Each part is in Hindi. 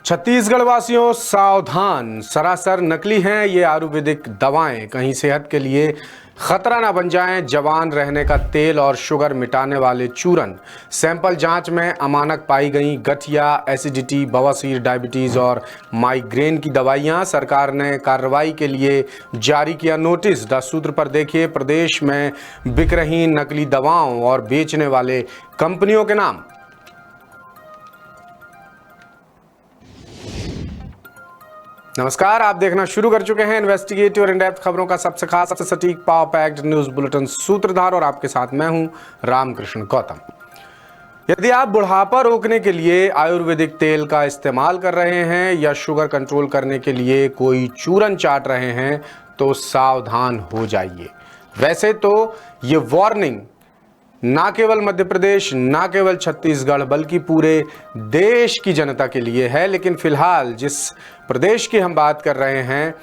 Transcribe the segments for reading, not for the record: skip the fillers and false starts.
छत्तीसगढ़ वासियों सावधान, सरासर नकली हैं ये आयुर्वेदिक दवाएं। कहीं सेहत के लिए खतरा ना बन जाएं। जवान रहने का तेल और शुगर मिटाने वाले चूरन। सैंपल जांच में अमानक पाई गई गठिया, एसिडिटी, बवासीर, डायबिटीज और माइग्रेन की दवाइयां। सरकार ने कार्रवाई के लिए जारी किया नोटिस। द सूत्र पर देखिए प्रदेश में बिक रही नकली दवाओं और बेचने वाले कंपनियों के नाम। नमस्कार, आप देखना शुरू कर चुके हैं इन्वेस्टिगेटिव और इन-डेप्थ खबरों का सबसे खास, सबसे सटीक, पावर पैक्ड न्यूज बुलेटिन सूत्रधार, और आपके साथ मैं हूं रामकृष्ण गौतम। यदि आप बुढ़ापा रोकने के लिए आयुर्वेदिक तेल का इस्तेमाल कर रहे हैं या शुगर कंट्रोल करने के लिए कोई चूरन चाट रहे हैं तो सावधान हो जाइए। वैसे तो ये वार्निंग ना केवल मध्य प्रदेश, ना केवल छत्तीसगढ़, बल्कि पूरे देश की जनता के लिए है। लेकिन फिलहाल जिस प्रदेश की हम बात कर रहे हैं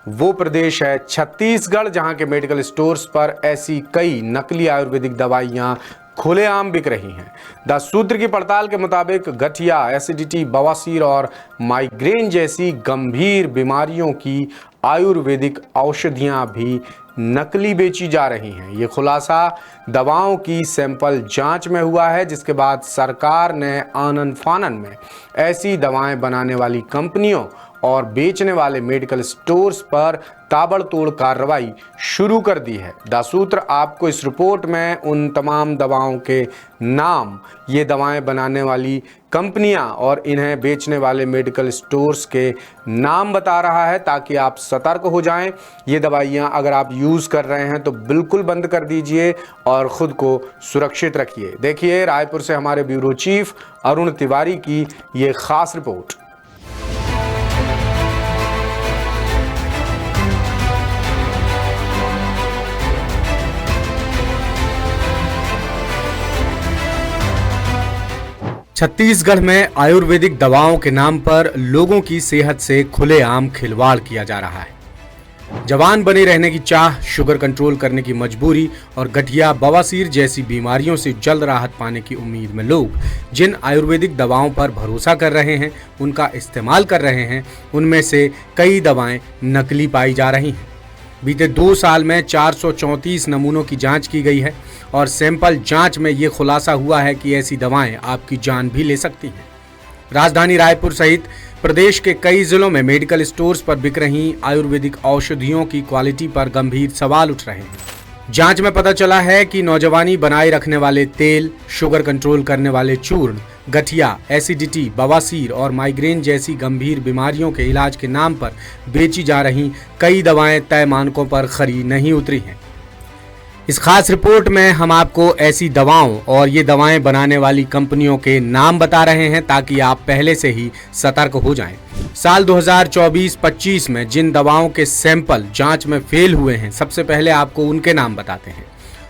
वो प्रदेश है छत्तीसगढ़, जहां के मेडिकल स्टोर्स पर ऐसी कई नकली आयुर्वेदिक दवाइयां खुलेआम बिक रही हैं। द सूत्र की पड़ताल के मुताबिक गठिया, एसिडिटी, बवासीर और माइग्रेन जैसी गंभीर बीमारियों की आयुर्वेदिक औषधियां भी नकली बेची जा रही हैं। ये खुलासा दवाओं की सैंपल जांच में हुआ है, जिसके बाद सरकार ने आनन फानन में ऐसी दवाएं बनाने वाली कंपनियों और बेचने वाले मेडिकल स्टोर्स पर ताबड़तोड़ कार्रवाई शुरू कर दी है। द सूत्र आपको इस रिपोर्ट में उन तमाम दवाओं के नाम, ये दवाएं बनाने वाली कंपनियां और इन्हें बेचने वाले मेडिकल स्टोर्स के नाम बता रहा है, ताकि आप सतर्क हो जाएं। ये दवाइयां अगर आप यूज़ कर रहे हैं तो बिल्कुल बंद कर दीजिए और ख़ुद को सुरक्षित रखिए। देखिए रायपुर से हमारे ब्यूरो चीफ अरुण तिवारी की ये खास रिपोर्ट। छत्तीसगढ़ में आयुर्वेदिक दवाओं के नाम पर लोगों की सेहत से खुलेआम खिलवाड़ किया जा रहा है। जवान बने रहने की चाह, शुगर कंट्रोल करने की मजबूरी और गठिया, बवासीर जैसी बीमारियों से जल्द राहत पाने की उम्मीद में लोग जिन आयुर्वेदिक दवाओं पर भरोसा कर रहे हैं, उनका इस्तेमाल कर रहे हैं, उनमें से कई दवाएं नकली पाई जा रही हैं। बीते 2 साल में 434 नमूनों की जांच की गई है और सैंपल जांच में ये खुलासा हुआ है कि ऐसी दवाएं आपकी जान भी ले सकती हैं। राजधानी रायपुर सहित प्रदेश के कई जिलों में मेडिकल स्टोर्स पर बिक रही आयुर्वेदिक औषधियों की क्वालिटी पर गंभीर सवाल उठ रहे हैं। जांच में पता चला है कि नौजवानी बनाए रखने वाले तेल, शुगर कंट्रोल करने वाले चूर्ण, गठिया, एसिडिटी, बवासीर और माइग्रेन जैसी गंभीर बीमारियों के इलाज के नाम पर बेची जा रही कई दवाएं तय मानकों पर खरी नहीं उतरी हैं। इस खास रिपोर्ट में हम आपको ऐसी दवाओं और ये दवाएं बनाने वाली कंपनियों के नाम बता रहे हैं, ताकि आप पहले से ही सतर्क हो जाएं। साल 2024-25 में जिन दवाओं के सैंपल जांच में फेल हुए हैं, सबसे पहले आपको उनके नाम बताते हैं।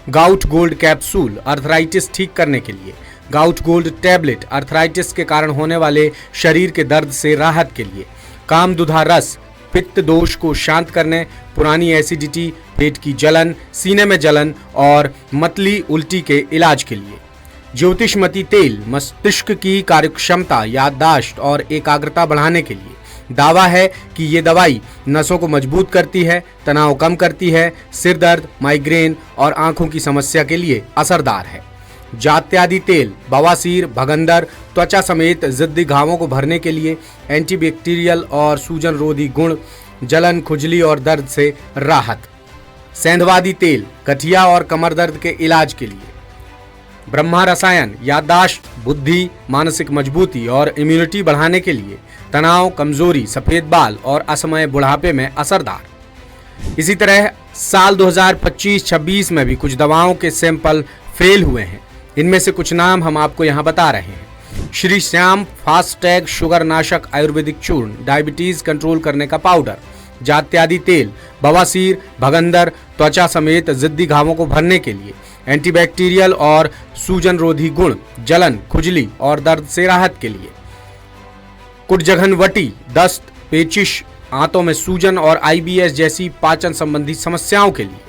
गाउट गोल्ड कैप्सूल, अर्थराइटिस ठीक करने के लिए। गाउट गोल्ड टैबलेट, अर्थराइटिस के कारण होने वाले शरीर के दर्द से राहत के लिए। कामदुधा रस, पित्त दोष को शांत करने, पुरानी एसिडिटी, पेट की जलन, सीने में जलन और मतली उल्टी के इलाज के लिए। ज्योतिषमती तेल, मस्तिष्क की कार्यक्षमता, याददाश्त और एकाग्रता बढ़ाने के लिए। दावा है कि ये दवाई नसों को मजबूत करती है, तनाव कम करती है, सिर दर्द, माइग्रेन और आंखों की समस्या के लिए असरदार है। जात्यादि तेल, बवासीर, भगंदर, त्वचा समेत जिद्दी घावों को भरने के लिए, एंटीबैक्टीरियल और सूजन रोधी गुण, जलन, खुजली और दर्द से राहत। सेंधवादी तेल, गठिया और कमर दर्द के इलाज के लिए। ब्रह्मा रसायन, याददाश्त, बुद्धि, मानसिक मजबूती और इम्यूनिटी बढ़ाने के लिए। तनाव, कमजोरी, सफेद बाल और असमय बुढ़ापे में असरदार। इसी तरह साल 2025-26 में भी कुछ दवाओं के सैंपल फेल हुए हैं। इनमें से कुछ नाम हम आपको यहाँ बता रहे हैं। श्री श्याम फास्टैग शुगर नाशक आयुर्वेदिक चूर्ण, डायबिटीज कंट्रोल करने का पाउडर। जात्यादि तेल, बवासीर, भगंदर, त्वचा समेत जिद्दी घावों को भरने के लिए। एंटीबैक्टीरियल और सूजन रोधी गुण, जलन, खुजली और दर्द से राहत के लिए। कुटजघनवटी, दस्त, पेचिश, आंतों में सूजन और IBS जैसी पाचन संबंधी समस्याओं के लिए।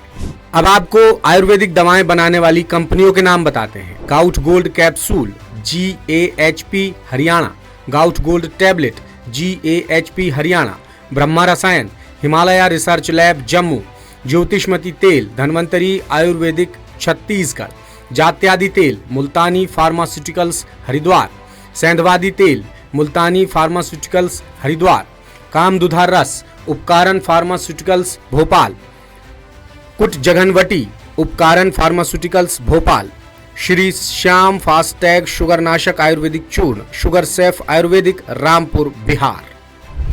अब आपको आयुर्वेदिक दवाएं बनाने वाली कंपनियों के नाम बताते हैं। Gout gold capsule, GAHP Haryana. Gout gold tablet, GAHP Haryana, Brahma रसायन, हिमालय रिसर्च लैब जम्मू, ज्योतिषमती तेल धन्वंतरी आयुर्वेदिक छत्तीसगढ़, जात्यादि तेल मुल्तानी फार्मास्यूटिकल्स हरिद्वार, सेंधवादी तेल मुल्तानी फार्मास्यूटिकल्स हरिद्वार, कामदुधा रस उपकारण फार्मास्यूटिकल्स भोपाल, कुट जघनवटी उपकारण फार्मास्यूटिकल्स भोपाल, श्री श्याम फास्टैग शुगरनाशक आयुर्वेदिक चूर्ण, शुगर सेफ आयुर्वेदिक रामपुर बिहार।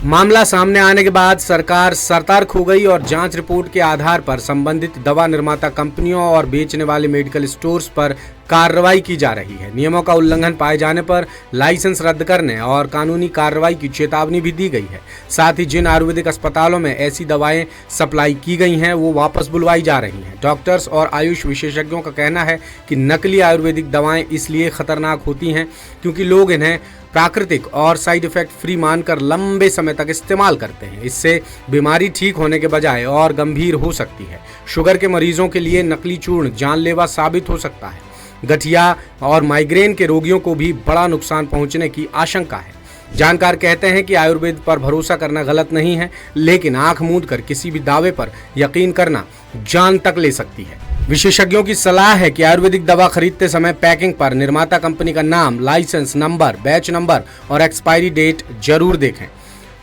मामला सामने आने के बाद सरकार सतर्क हो गई और जांच रिपोर्ट के आधार पर संबंधित दवा निर्माता कंपनियों और बेचने वाले मेडिकल स्टोर्स पर कार्रवाई की जा रही है। नियमों का उल्लंघन पाए जाने पर लाइसेंस रद्द करने और कानूनी कार्रवाई की चेतावनी भी दी गई है। साथ ही जिन आयुर्वेदिक अस्पतालों में ऐसी दवाएं सप्लाई की गई हैं वो वापस बुलवाई जा रही हैं। डॉक्टर्स और आयुष विशेषज्ञों का कहना है कि नकली आयुर्वेदिक दवाएं इसलिए खतरनाक होती हैं क्योंकि लोग इन्हें प्राकृतिक और साइड इफेक्ट फ्री मानकर लंबे समय तक इस्तेमाल करते हैं। इससे बीमारी ठीक होने के बजाय और गंभीर हो सकती है। शुगर के मरीजों के लिए नकली चूर्ण जानलेवा साबित हो सकता है। गठिया और माइग्रेन के रोगियों को भी बड़ा नुकसान पहुंचने की आशंका है। जानकार कहते हैं कि आयुर्वेद पर भरोसा करना गलत नहीं है, लेकिन आंख मूंद कर किसी भी दावे पर यकीन करना जान तक ले सकती है। विशेषज्ञों की सलाह है कि आयुर्वेदिक दवा खरीदते समय पैकिंग पर निर्माता कंपनी का नाम, लाइसेंस नंबर, बैच नंबर और एक्सपायरी डेट जरूर देखें।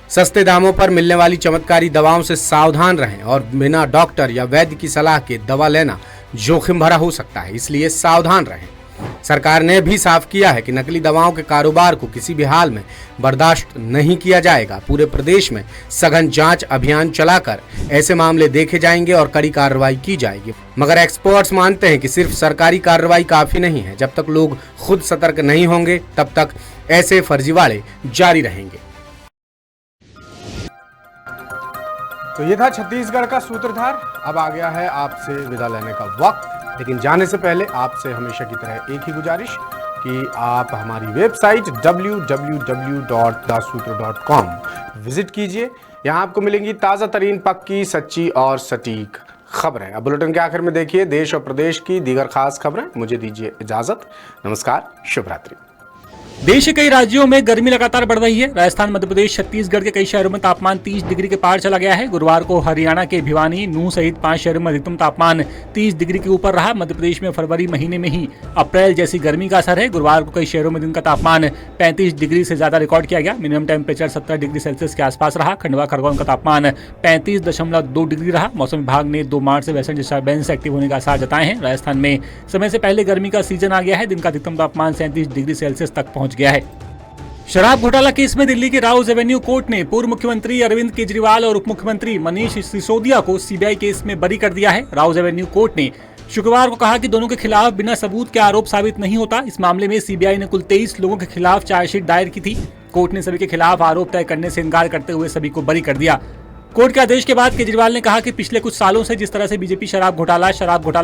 सस्ते दामों पर मिलने वाली चमत्कारी दवाओं से सावधान रहें और बिना डॉक्टर या वैद्य की सलाह के दवा लेना जोखिम भरा हो सकता है, इसलिए सावधान रहें। सरकार ने भी साफ किया है कि नकली दवाओं के कारोबार को किसी भी हाल में बर्दाश्त नहीं किया जाएगा। पूरे प्रदेश में सघन जांच अभियान चलाकर ऐसे मामले देखे जाएंगे और कड़ी कार्रवाई की जाएगी। मगर एक्सपर्ट्स मानते हैं कि सिर्फ सरकारी कार्रवाई काफी नहीं है। जब तक लोग खुद सतर्क नहीं होंगे तब तक ऐसे फर्जीवाड़े जारी रहेंगे। तो ये था छत्तीसगढ़ का सूत्रधार। अब आ गया है आपसे विदा लेने का वक्त, लेकिन जाने से पहले आपसे हमेशा की तरह एक ही गुजारिश कि आप हमारी वेबसाइट www.daसूत्र.com विजिट कीजिए। यहाँ आपको मिलेंगी ताज़ा तरीन, पक्की, सच्ची और सटीक खबरें। अब बुलेटिन के आखिर में देखिए देश और प्रदेश की दीगर खास खबरें। मुझे दीजिए इजाजत। नमस्कार, शुभ रात्रि। देश के कई राज्यों में गर्मी लगातार बढ़ रही है। राजस्थान, मध्य प्रदेश, छत्तीसगढ़ के कई शहरों में तापमान 30 डिग्री के पार चला गया है। गुरुवार को हरियाणा के भिवानी, नूंह सहित 5 शहरों में अधिकतम तापमान 30 डिग्री के ऊपर रहा। मध्य प्रदेश में फरवरी महीने में ही अप्रैल जैसी गर्मी का असर है। गुरुवार को कई शहरों में दिन का तापमान 35 डिग्री से ज्यादा रिकॉर्ड किया गया। मिनिमम टेम्परेचर 70 डिग्री सेल्सियस के आसपास रहा। खंडवा, खरगोन का तापमान 35.2 डिग्री रहा। मौसम विभाग ने 2 मार्च से वेस्टर्न डिस्टर्बेंस एक्टिव होने का आसार जताए हैं। राजस्थान में समय से पहले गर्मी का सीजन आ गया है। दिन का अधिकतम तापमान 37 डिग्री सेल्सियस तक पहुंच गया है। शराब घोटाला केस में दिल्ली के राउज एवेन्यू कोर्ट ने पूर्व मुख्यमंत्री अरविंद केजरीवाल और उप मुख्यमंत्री मनीष सिसोदिया को सीबीआई केस में बरी कर दिया है। राउज एवेन्यू कोर्ट ने शुक्रवार को कहा कि दोनों के खिलाफ बिना सबूत के आरोप साबित नहीं होता। इस मामले में सीबीआई ने कुल 23 लोगों के खिलाफ चार्जशीट दायर की थी। कोर्ट ने सभी के खिलाफ आरोप तय करने से इनकार करते हुए सभी को बरी कर दिया। कोर्ट के आदेश के बाद केजरीवाल ने कहा कि पिछले कुछ सालों से जिस तरह से बीजेपी शराब घोटाला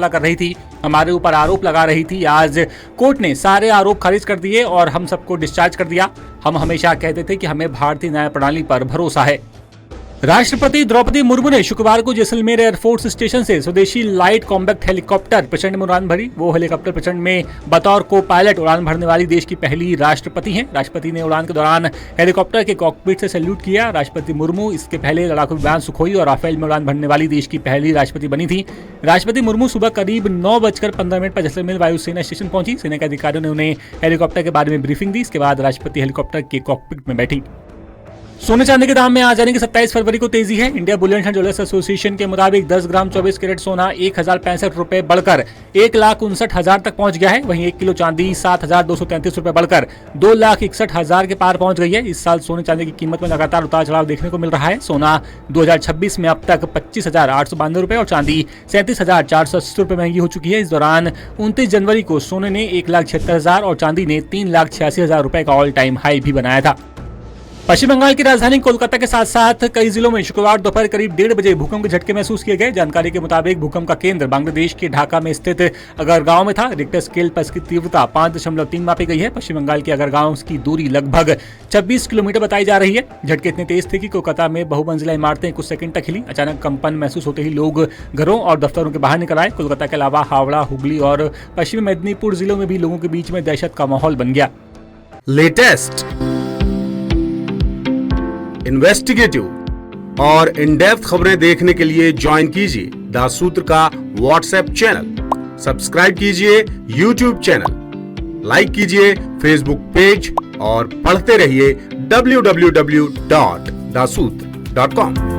कर रही थी, हमारे ऊपर आरोप लगा रही थी, आज कोर्ट ने सारे आरोप खारिज कर दिए और हम सबको डिस्चार्ज कर दिया। हम हमेशा कहते थे कि हमें भारतीय न्याय प्रणाली पर भरोसा है। राष्ट्रपति द्रौपदी मुर्मू ने शुक्रवार को जैसलमेर एयरफोर्स स्टेशन से स्वदेशी लाइट कॉम्बैक्ट हेलीकॉप्टर प्रचंड में उड़ान भरी। वो हेलीकॉप्टर प्रचंड में बतौर को पायलट उड़ान भरने वाली देश की पहली राष्ट्रपति हैं। राष्ट्रपति ने उड़ान के दौरान हेलीकॉप्टर के कॉकपिट से सैल्यूट किया। राष्ट्रपति मुर्मू इसके पहले लड़ाकू विमान सुखोई और राफेल में उड़ान भरने वाली देश की पहली राष्ट्रपति बनी थी। राष्ट्रपति मुर्मू सुबह करीब 9:15 पर जैसलमेर वायुसेना स्टेशन पहुंची। सेना के अधिकारियों ने उन्हें हेलीकॉप्टर के बारे में ब्रीफिंग दी। इसके बाद राष्ट्रपति हेलीकॉप्टर के कॉकपिट में बैठी। सोने चांदी के दाम में आ जाने की 27 फरवरी को तेजी है। India Boolean and jewellers association के मुताबिक 10 ग्राम 24 कैरेट सोना 1065 रुपए बढ़कर 1,59,000 तक पहुंच गया है। वहीं 1 किलो चांदी 7,233 रुपए बढ़कर 2,61,000 के पार पहुंच गई है। इस साल सोने चांदी की कीमत में लगातार उतार चढ़ाव देखने को मिल रहा है। सोना 2026 में अब तक 25,892 रुपए और चांदी 37,480 रुपए महंगी हो चुकी है। इस दौरान 29 जनवरी को सोने ने 1,76,000 और चांदी ने 3,86,000 रुपए का ऑल टाइम हाई भी बनाया था। पश्चिम बंगाल की राजधानी कोलकाता के साथ साथ कई जिलों में शुक्रवार दोपहर करीब 1:30 बजे भूकंप के झटके महसूस किए गए। जानकारी के मुताबिक भूकंप का केंद्र बांग्लादेश के ढाका में स्थित अगरगांव में था। रिक्टर स्केल पर इसकी तीव्रता 5.3 मापी गई है। पश्चिम बंगाल के अगरगांव की दूरी लगभग 26 किलोमीटर बताई जा रही है। झटके इतने तेज थे कि कोलकाता में बहुमंजिला इमारतें कुछ सेकंड तक हिली। अचानक कंपन महसूस होते ही लोग घरों और दफ्तरों के बाहर निकल आए। कोलकाता के अलावा हावड़ा, हुगली और पश्चिमी मेदिनीपुर जिलों में भी लोगों के बीच में दहशत का माहौल बन गया। लेटेस्ट इन्वेस्टिगेटिव और इन डेप्थ खबरें देखने के लिए ज्वाइन कीजिए द सूत्र का व्हाट्सएप चैनल, सब्सक्राइब कीजिए यूट्यूब चैनल, लाइक कीजिए फेसबुक पेज और पढ़ते रहिए www.daसूत्र.com।